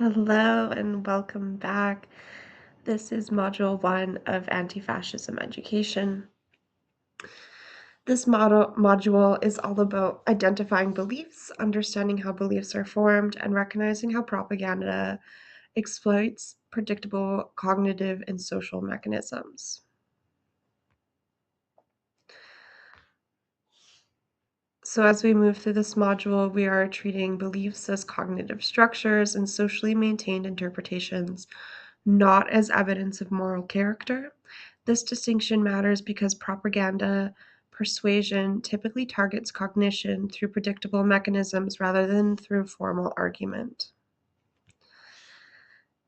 Hello and welcome back. This is Module 1 of Anti-Fascism Education. This module is all about identifying beliefs, understanding how beliefs are formed, and recognizing how propaganda exploits predictable cognitive and social mechanisms. So as we move through this module, we are treating beliefs as cognitive structures and socially maintained interpretations, not as evidence of moral character. This distinction matters because propaganda persuasion typically targets cognition through predictable mechanisms rather than through formal argument.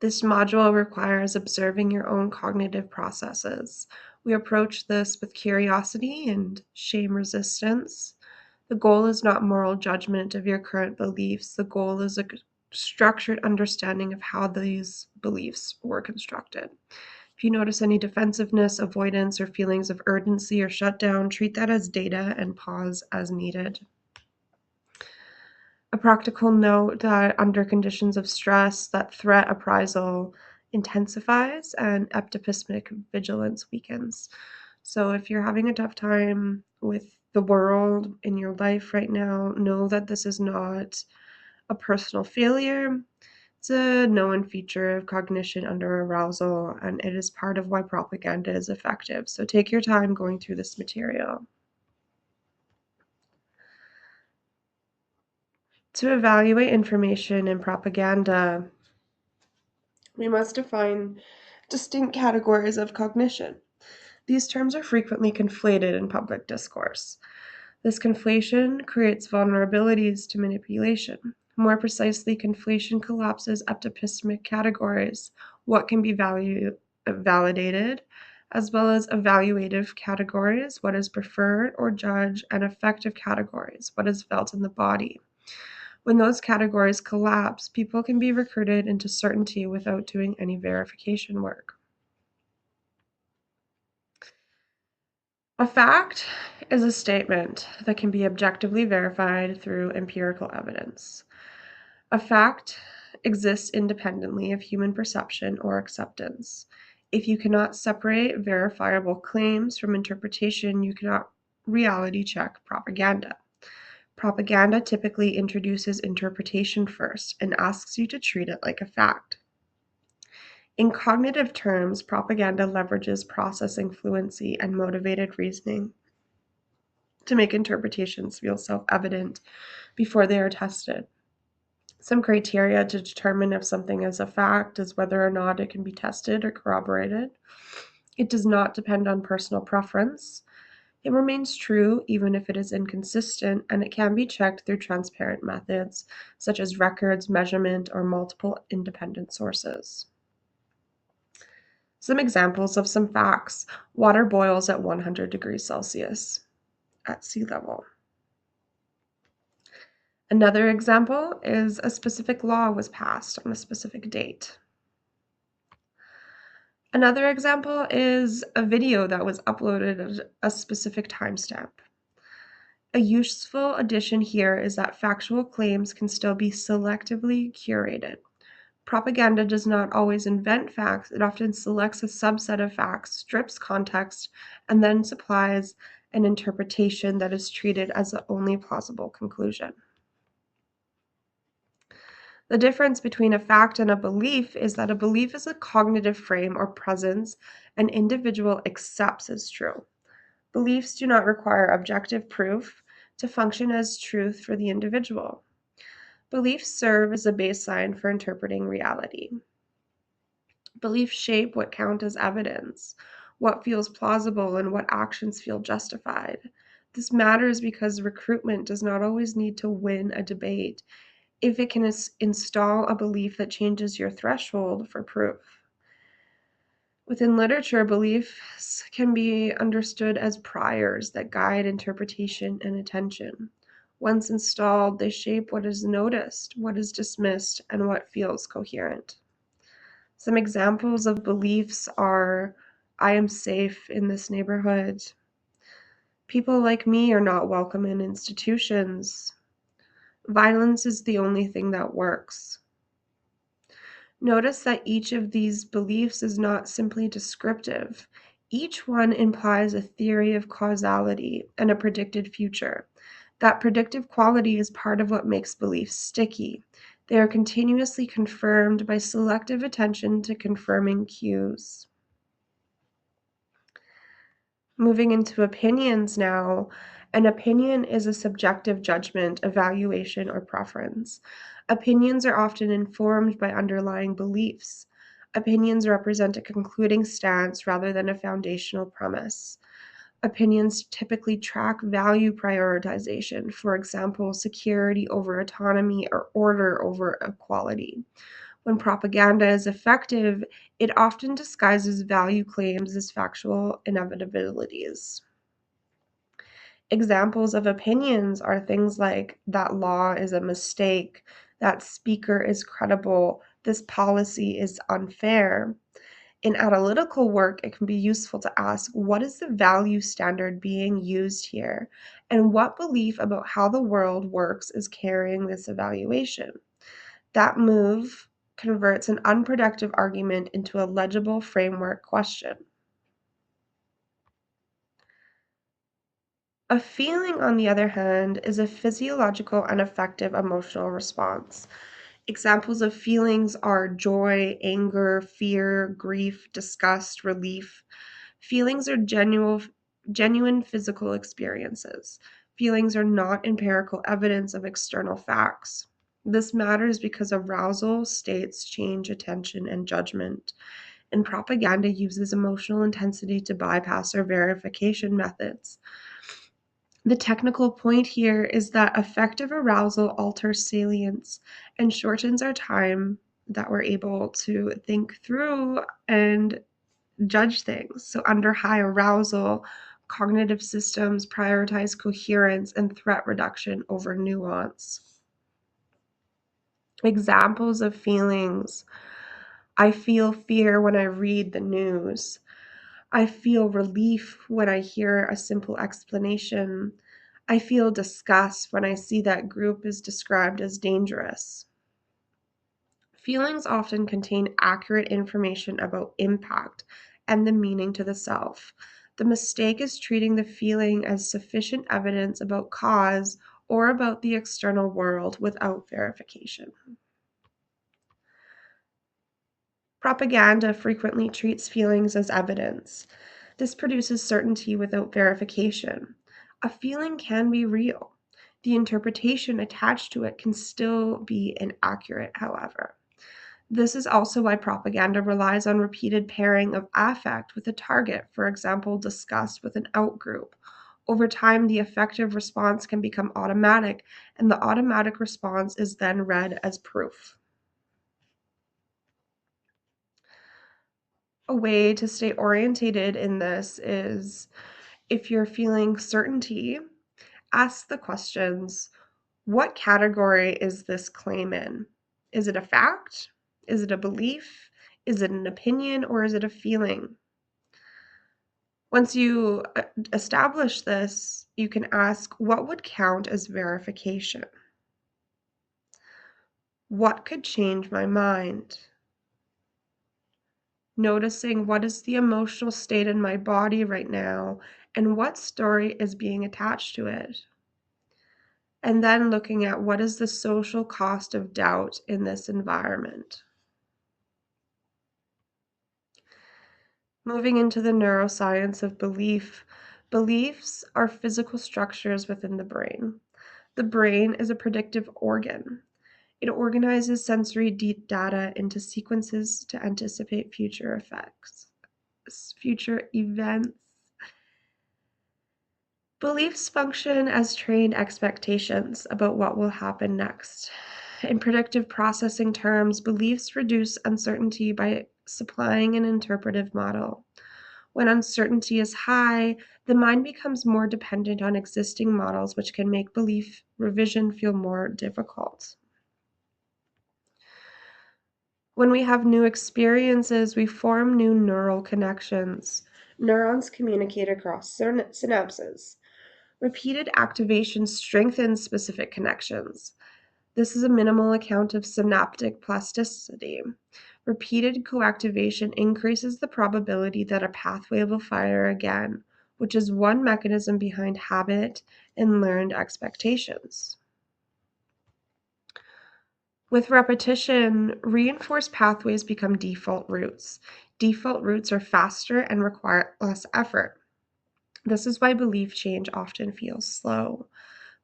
This module requires observing your own cognitive processes. We approach this with curiosity and shame resistance. The goal is not moral judgment of your current beliefs. The goal is a structured understanding of how these beliefs were constructed. If you notice any defensiveness, avoidance, or feelings of urgency or shutdown, treat that as data and pause as needed. A practical note that under conditions of stress, that threat appraisal intensifies and epistemic vigilance weakens. So if you're having a tough time with the world in your life right now, know that this is not a personal failure. It's a known feature of cognition under arousal, and it is part of why propaganda is effective. So take your time going through this material. To evaluate information in propaganda, we must define distinct categories of cognition. These terms are frequently conflated in public discourse. This conflation creates vulnerabilities to manipulation. More precisely, conflation collapses epistemic categories, what can be validated, as well as evaluative categories, what is preferred or judged, and affective categories, what is felt in the body. When those categories collapse, people can be recruited into certainty without doing any verification work. A fact is a statement that can be objectively verified through empirical evidence. A fact exists independently of human perception or acceptance. If you cannot separate verifiable claims from interpretation, you cannot reality check propaganda. Propaganda typically introduces interpretation first and asks you to treat it like a fact. In cognitive terms, propaganda leverages processing fluency and motivated reasoning to make interpretations feel self-evident before they are tested. Some criteria to determine if something is a fact is whether or not it can be tested or corroborated. It does not depend on personal preference. It remains true even if it is inconsistent, and it can be checked through transparent methods such as records, measurement, or multiple independent sources. Some examples of some facts: water boils at 100 degrees Celsius at sea level. Another example is a specific law was passed on a specific date. Another example is a video that was uploaded at a specific timestamp. A useful addition here is that factual claims can still be selectively curated. Propaganda does not always invent facts, it often selects a subset of facts, strips context, and then supplies an interpretation that is treated as the only plausible conclusion. The difference between a fact and a belief is that a belief is a cognitive frame or presence an individual accepts as true. Beliefs do not require objective proof to function as truth for the individual. Beliefs serve as a baseline for interpreting reality. Beliefs shape what count as evidence, what feels plausible, and what actions feel justified. This matters because recruitment does not always need to win a debate if it can install a belief that changes your threshold for proof. Within literature, beliefs can be understood as priors that guide interpretation and attention. Once installed, they shape what is noticed, what is dismissed, and what feels coherent. Some examples of beliefs are: I am safe in this neighborhood. People like me are not welcome in institutions. Violence is the only thing that works. Notice that each of these beliefs is not simply descriptive. Each one implies a theory of causality and a predicted future. That predictive quality is part of what makes beliefs sticky. They are continuously confirmed by selective attention to confirming cues. Moving into opinions now, an opinion is a subjective judgment, evaluation, or preference. Opinions are often informed by underlying beliefs. Opinions represent a concluding stance rather than a foundational premise. Opinions typically track value prioritization, for example, security over autonomy or order over equality. When propaganda is effective, it often disguises value claims as factual inevitabilities. Examples of opinions are things like that law is a mistake, that speaker is credible, this policy is unfair. In analytical work, it can be useful to ask, what is the value standard being used here? And what belief about how the world works is carrying this evaluation? That move converts an unproductive argument into a legible framework question. A feeling, on the other hand, is a physiological and affective emotional response. Examples of feelings are joy, anger, fear, grief, disgust, relief. Feelings are genuine physical experiences. Feelings are not empirical evidence of external facts. This matters because arousal states change attention and judgment, and propaganda uses emotional intensity to bypass our verification methods. The technical point here is that effective arousal alters salience and shortens our time that we're able to think through and judge things. So, under high arousal, cognitive systems prioritize coherence and threat reduction over nuance. Examples of feelings: I feel fear when I read the news. I feel relief when I hear a simple explanation. I feel disgust when I see that group is described as dangerous. Feelings often contain accurate information about impact and the meaning to the self. The mistake is treating the feeling as sufficient evidence about cause or about the external world without verification. Propaganda frequently treats feelings as evidence. This produces certainty without verification. A feeling can be real. The interpretation attached to it can still be inaccurate, however. This is also why propaganda relies on repeated pairing of affect with a target, for example, disgust with an outgroup. Over time, the effective response can become automatic, and the automatic response is then read as proof. A way to stay orientated in this is, if you're feeling certainty, ask the questions: what category is this claim in? Is it a fact? Is it a belief? Is it an opinion, or is it a feeling? Once you establish this, you can ask, what would count as verification? What could change my mind? Noticing what is the emotional state in my body right now and what story is being attached to it. And then looking at what is the social cost of doubt in this environment. Moving into the neuroscience of belief, beliefs are physical structures within the brain. The brain is a predictive organ. It organizes sensory data into sequences to anticipate future events. Beliefs function as trained expectations about what will happen next. In predictive processing terms, beliefs reduce uncertainty by supplying an interpretive model. When uncertainty is high, the mind becomes more dependent on existing models, which can make belief revision feel more difficult. When we have new experiences, we form new neural connections. Neurons communicate across synapses. Repeated activation strengthens specific connections. This is a minimal account of synaptic plasticity. Repeated coactivation increases the probability that a pathway will fire again, which is one mechanism behind habit and learned expectations. With repetition, reinforced pathways become default routes. Default routes are faster and require less effort. This is why belief change often feels slow.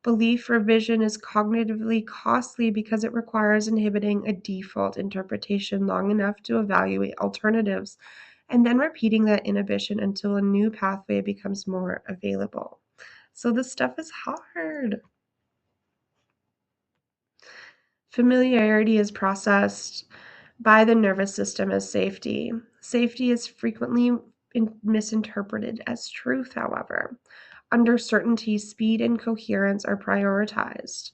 Belief revision is cognitively costly because it requires inhibiting a default interpretation long enough to evaluate alternatives and then repeating that inhibition until a new pathway becomes more available. So this stuff is hard. Familiarity is processed by the nervous system as safety. Safety is frequently misinterpreted as truth, however. Under certainty, speed and coherence are prioritized.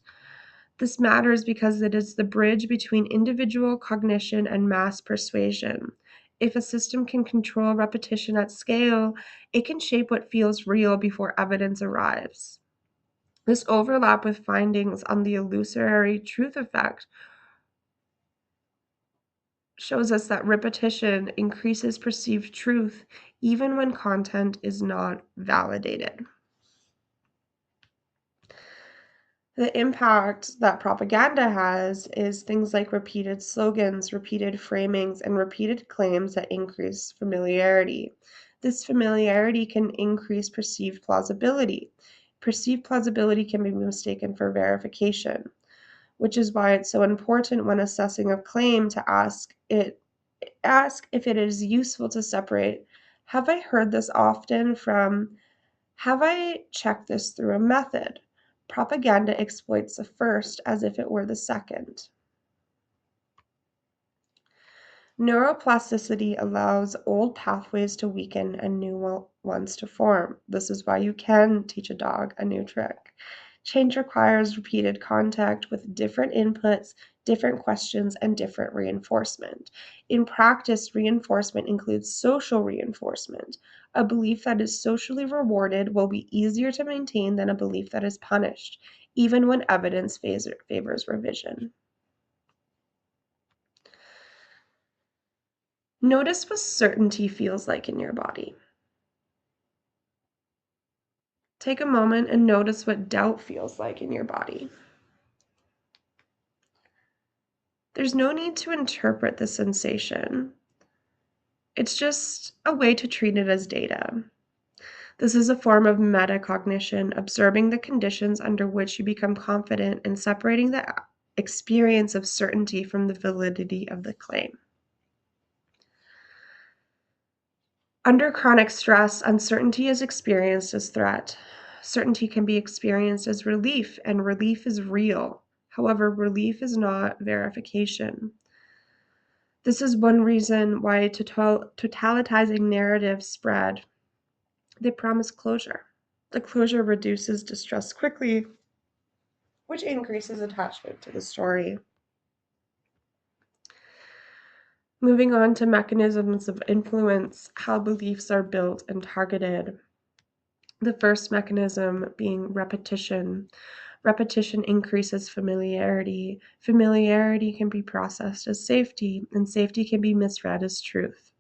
This matters because it is the bridge between individual cognition and mass persuasion. If a system can control repetition at scale, it can shape what feels real before evidence arrives. This overlap with findings on the illusory truth effect shows us that repetition increases perceived truth even when content is not validated. The impact that propaganda has is things like repeated slogans, repeated framings, and repeated claims that increase familiarity. This familiarity can increase perceived plausibility. Perceived plausibility can be mistaken for verification, which is why it's so important when assessing a claim to ask if it is useful to separate, have I heard this often, from have I checked this through a method? Propaganda exploits the first as if it were the second. Neuroplasticity allows old pathways to weaken and new ones to form. This is why you can teach a dog a new trick. Change requires repeated contact with different inputs, different questions, and different reinforcement. In practice, reinforcement includes social reinforcement. A belief that is socially rewarded will be easier to maintain than a belief that is punished, even when evidence favors revision. Notice what certainty feels like in your body. Take a moment and notice what doubt feels like in your body. There's no need to interpret the sensation. It's just a way to treat it as data. This is a form of metacognition, observing the conditions under which you become confident and separating the experience of certainty from the validity of the claim. Under chronic stress, uncertainty is experienced as threat. Certainty can be experienced as relief, and relief is real. However, relief is not verification. This is one reason why totalitizing narratives spread. They promise closure. The closure reduces distress quickly, which increases attachment to the story. Moving on to mechanisms of influence, how beliefs are built and targeted. The first mechanism being repetition. Repetition increases familiarity. Familiarity can be processed as safety, and safety can be misread as truth.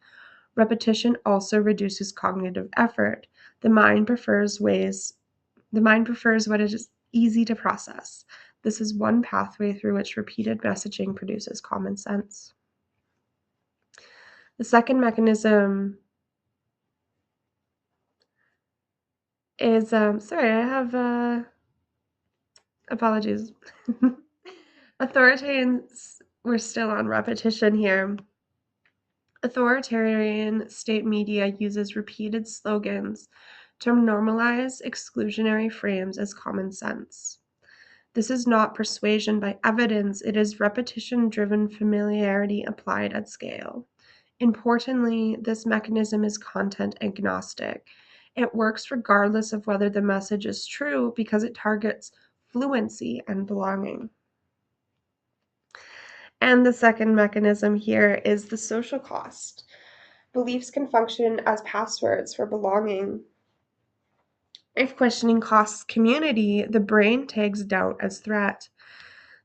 Repetition also reduces cognitive effort. The mind prefers what is easy to process. This is one pathway through which repeated messaging produces common sense. The second mechanism is, sorry, I have, apologies. Authoritarians, we're still on repetition here. Authoritarian state media uses repeated slogans to normalize exclusionary frames as common sense. This is not persuasion by evidence, it is repetition-driven familiarity applied at scale. Importantly, this mechanism is content agnostic. It works regardless of whether the message is true because it targets fluency and belonging. And the second mechanism here is the social cost. Beliefs can function as passwords for belonging. If questioning costs community, the brain tags doubt as threat.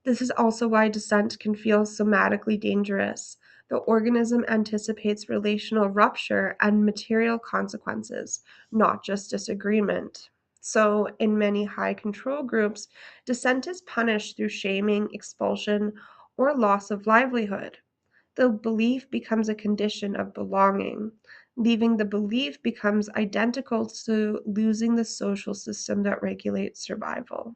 This is also why dissent can feel somatically dangerous. The organism anticipates relational rupture and material consequences, not just disagreement. So, in many high control groups, dissent is punished through shaming, expulsion, or loss of livelihood. The belief becomes a condition of belonging. Leaving the belief becomes identical to losing the social system that regulates survival.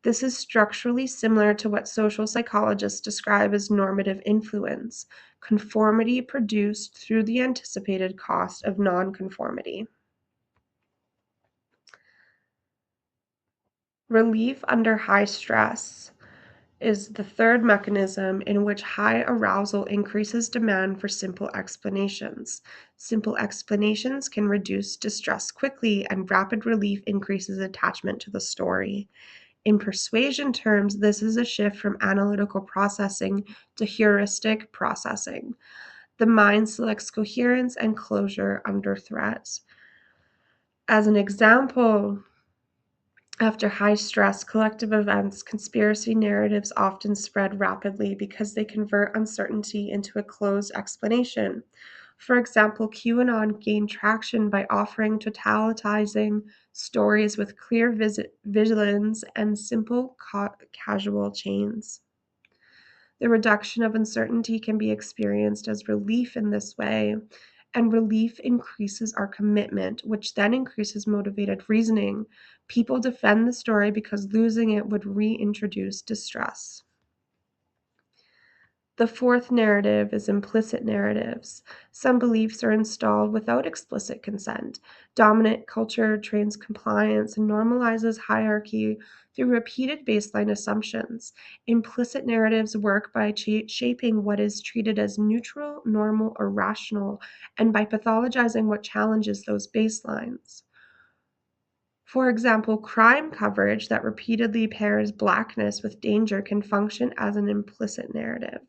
This is structurally similar to what social psychologists describe as normative influence, conformity produced through the anticipated cost of nonconformity. Relief under high stress is the third mechanism in which high arousal increases demand for simple explanations. Simple explanations can reduce distress quickly, and rapid relief increases attachment to the story. In persuasion terms, this is a shift from analytical processing to heuristic processing. The mind selects coherence and closure under threat. As an example, after high stress collective events, conspiracy narratives often spread rapidly because they convert uncertainty into a closed explanation. For example, QAnon gained traction by offering totalitizing stories with clear villains and simple casual chains. The reduction of uncertainty can be experienced as relief in this way, and relief increases our commitment, which then increases motivated reasoning. People defend the story because losing it would reintroduce distress. The fourth narrative is implicit narratives. Some beliefs are installed without explicit consent. Dominant culture trains compliance and normalizes hierarchy through repeated baseline assumptions. Implicit narratives work by shaping what is treated as neutral, normal, or rational, and by pathologizing what challenges those baselines. For example, crime coverage that repeatedly pairs blackness with danger can function as an implicit narrative.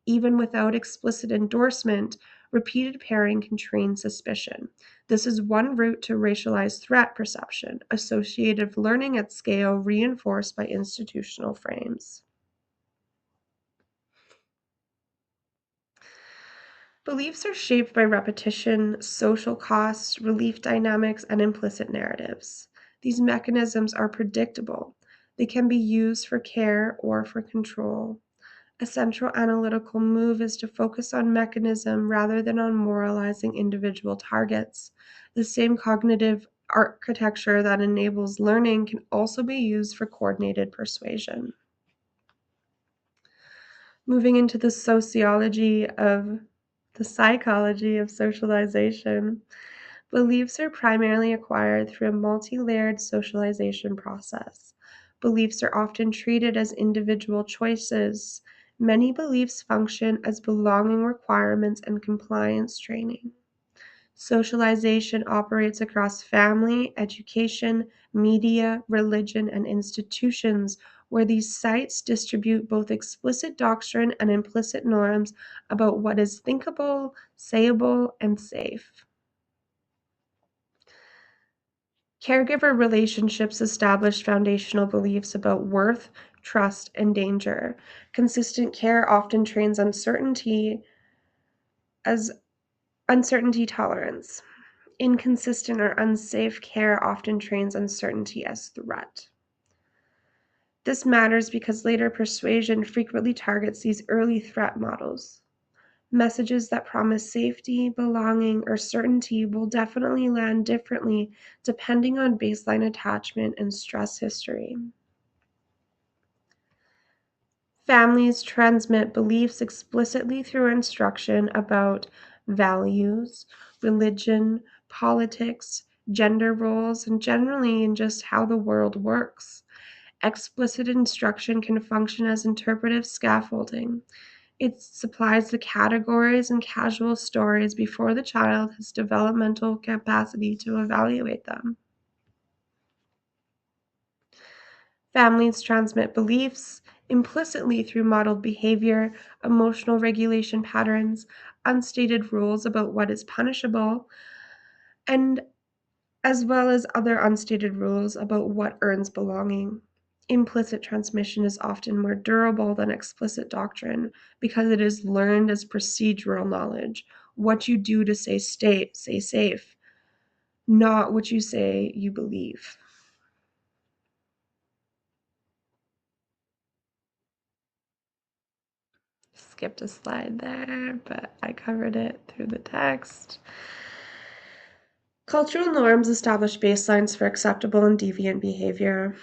Even without explicit endorsement, repeated pairing can train suspicion. This is one route to racialized threat perception, associative learning at scale reinforced by institutional frames. Beliefs are shaped by repetition, social costs, relief dynamics, and implicit narratives. These mechanisms are predictable. They can be used for care or for control. A central analytical move is to focus on mechanism rather than on moralizing individual targets. The same cognitive architecture that enables learning can also be used for coordinated persuasion. Moving into the psychology of socialization, beliefs are primarily acquired through a multi-layered socialization process. Beliefs are often treated as individual choices. Many beliefs function as belonging requirements and compliance training. Socialization operates across family, education, media, religion, and institutions, where these sites distribute both explicit doctrine and implicit norms about what is thinkable, sayable, and safe. Caregiver relationships establish foundational beliefs about worth, trust, and danger. Consistent care often trains as uncertainty tolerance. Inconsistent or unsafe care often trains uncertainty as threat. This matters because later persuasion frequently targets these early threat models. Messages that promise safety, belonging, or certainty will definitely land differently depending on baseline attachment and stress history. Families transmit beliefs explicitly through instruction about values, religion, politics, gender roles, and generally in just how the world works. Explicit instruction can function as interpretive scaffolding. It supplies the categories and casual stories before the child has developmental capacity to evaluate them. Families transmit beliefs implicitly through modeled behavior, emotional regulation patterns, unstated rules about what is punishable, and as well as other unstated rules about what earns belonging. Implicit transmission is often more durable than explicit doctrine because it is learned as procedural knowledge. What you do to stay safe, not what you say you believe. Skipped a slide there, but I covered it through the text. Cultural norms establish baselines for acceptable and deviant behavior.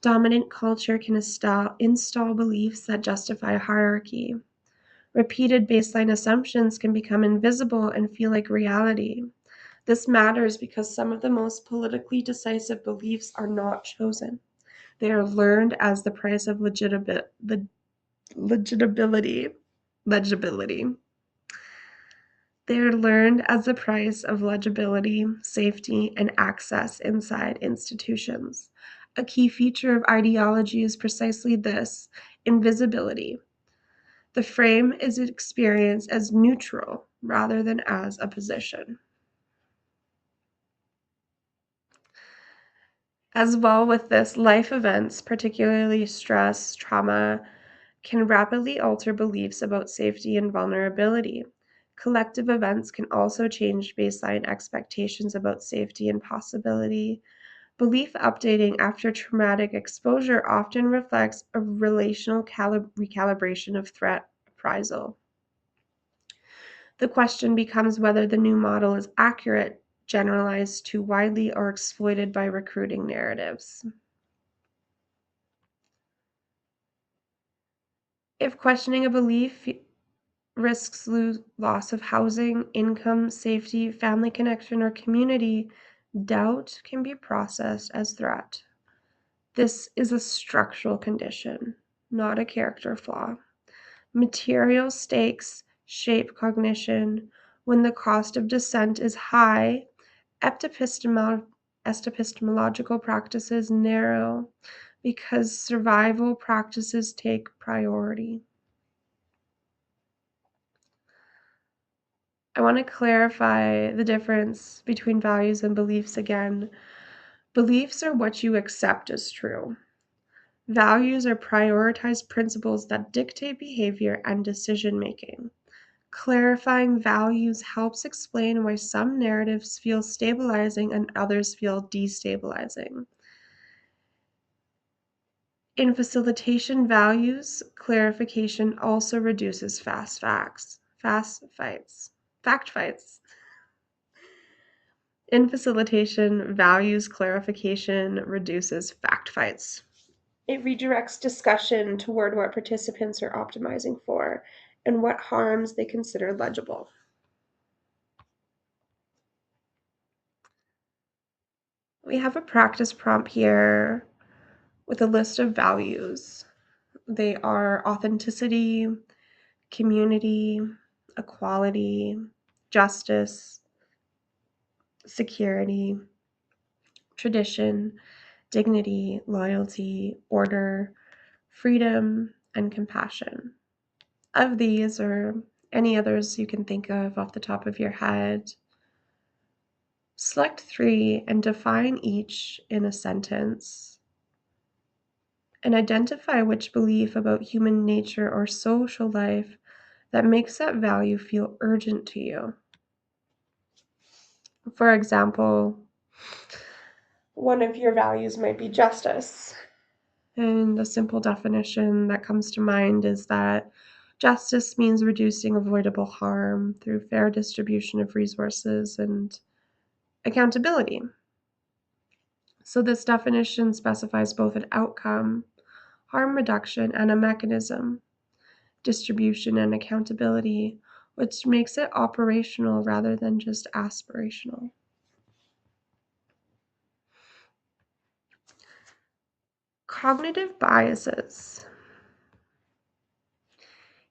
Dominant culture can install beliefs that justify hierarchy. Repeated baseline assumptions can become invisible and feel like reality. This matters because some of the most politically decisive beliefs are not chosen. They are learned as the price of legibility. They are learned as the price of legibility, safety, and access inside institutions. A key feature of ideology is precisely this: invisibility. The frame is experienced as neutral rather than as a position. As well with this, life events, particularly stress, trauma, can rapidly alter beliefs about safety and vulnerability. Collective events can also change baseline expectations about safety and possibility. Belief updating after traumatic exposure often reflects a relational recalibration of threat appraisal. The question becomes whether the new model is accurate, generalized too widely, or exploited by recruiting narratives. If questioning a belief risks loss of housing, income, safety, family connection, or community, doubt can be processed as threat. This is a structural condition, not a character flaw. Material stakes shape cognition. When the cost of dissent is high, epistemological practices narrow because survival practices take priority. I want to clarify the difference between values and beliefs again. Beliefs are what you accept as true. Values are prioritized principles that dictate behavior and decision making. Clarifying values helps explain why some narratives feel stabilizing and others feel destabilizing. In facilitation values, clarification also reduces fact fights. In facilitation values, clarification reduces fact fights. It redirects discussion toward what participants are optimizing for and what harms they consider legible. We have a practice prompt here with a list of values. They are authenticity, community, equality, justice, security, tradition, dignity, loyalty, order, freedom, and compassion. Of these, or any others you can think of off the top of your head, select 3 and define each in a sentence. And identify which belief about human nature or social life that makes that value feel urgent to you. For example, one of your values might be justice. And a simple definition that comes to mind is that justice means reducing avoidable harm through fair distribution of resources and accountability. So this definition specifies both an outcome, harm reduction, and a mechanism, distribution and accountability, which makes it operational rather than just aspirational. Cognitive biases.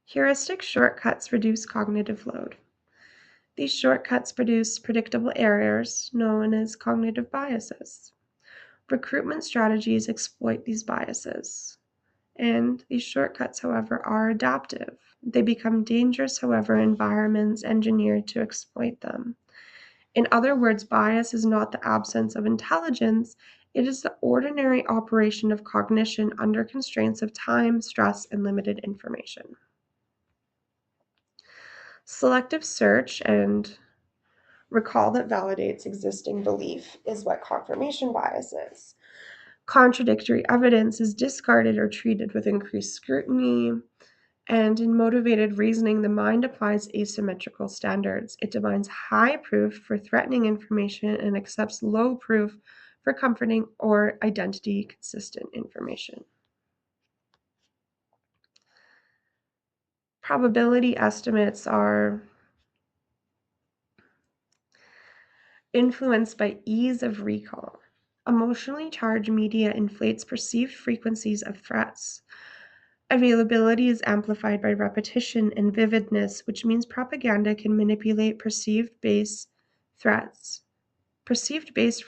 Heuristic shortcuts reduce cognitive load. These shortcuts produce predictable errors known as cognitive biases. Recruitment strategies exploit these biases. And these shortcuts, however, are adaptive. They become dangerous, however, environments engineered to exploit them. In other words, bias is not the absence of intelligence, It is the ordinary operation of cognition under constraints of time, stress, and limited information. Selective search and recall that validates existing belief is what confirmation bias is. Contradictory evidence is discarded or treated with increased scrutiny. And in motivated reasoning, the mind applies asymmetrical standards. It demands high proof for threatening information and accepts low proof for comforting or identity consistent information. Probability estimates are influenced by ease of recall. Emotionally charged media inflates perceived frequencies of threats. Availability is amplified by repetition and vividness, which means propaganda can manipulate perceived base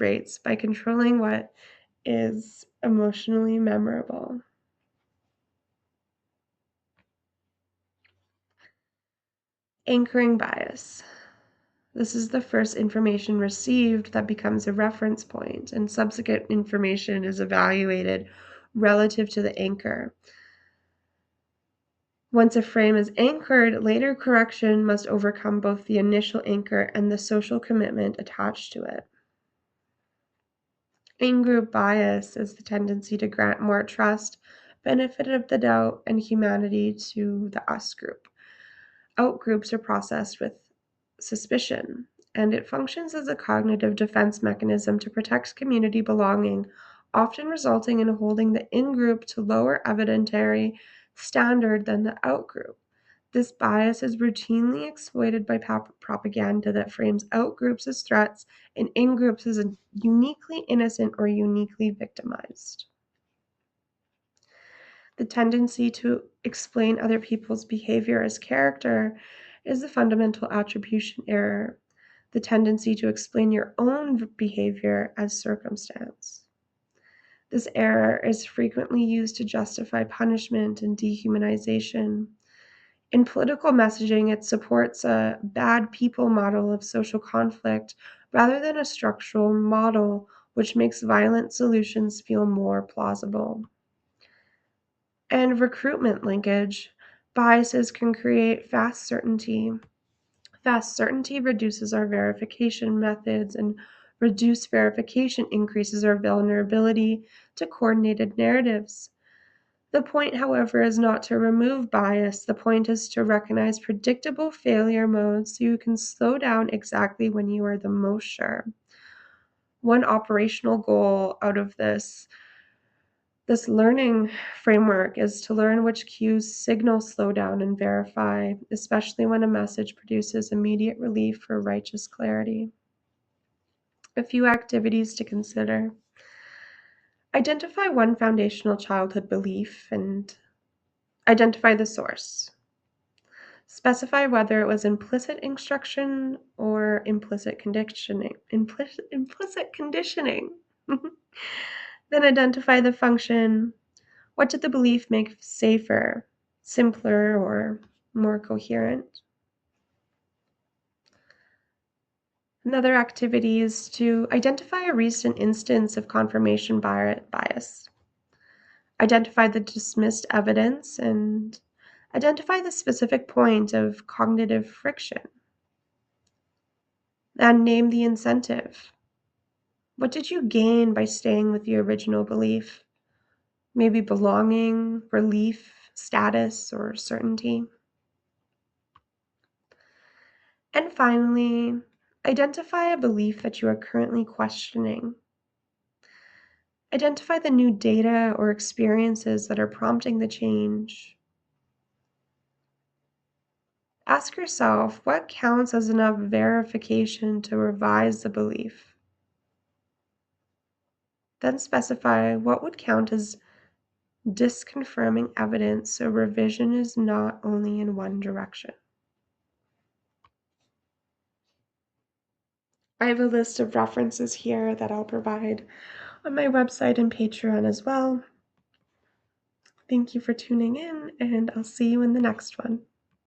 rates by controlling what is emotionally memorable. Anchoring bias. This is the first information received that becomes a reference point, and subsequent information is evaluated relative to the anchor. Once a frame is anchored, later correction must overcome both the initial anchor and the social commitment attached to it. In-group bias is the tendency to grant more trust, benefit of the doubt, and humanity to the us group. Out groups are processed with suspicion, and it functions as a cognitive defense mechanism to protect community belonging, often resulting in holding the in-group to lower evidentiary standard than the out-group. This bias is routinely exploited by propaganda that frames out-groups as threats and in-groups as uniquely innocent or uniquely victimized. The tendency to explain other people's behavior as character is a fundamental attribution error. The tendency to explain your own behavior as circumstance. This error is frequently used to justify punishment and dehumanization. In political messaging, it supports a bad people model of social conflict rather than a structural model which makes violent solutions feel more plausible. And recruitment linkage. Biases can create fast certainty. Fast certainty reduces our verification methods, and reduced verification increases our vulnerability to coordinated narratives. The point, however, is not to remove bias. The point is to recognize predictable failure modes so you can slow down exactly when you are the most sure. One operational goal out of this learning framework is to learn which cues signal slow down and verify, especially when a message produces immediate relief or righteous clarity. A few activities to consider. Identify one foundational childhood belief and identify the source. Specify whether it was implicit instruction or implicit conditioning. Implicit conditioning. Then identify the function. What did the belief make safer, simpler, or more coherent? Another activity is to identify a recent instance of confirmation bias. Identify the dismissed evidence and identify the specific point of cognitive friction. And name the incentive. What did you gain by staying with the original belief? Maybe belonging, relief, status, or certainty. And finally, identify a belief that you are currently questioning. Identify the new data or experiences that are prompting the change. Ask yourself, what counts as enough verification to revise the belief? Then specify what would count as disconfirming evidence so revision is not only in one direction. I have a list of references here that I'll provide on my website and Patreon as well. Thank you for tuning in, and I'll see you in the next one.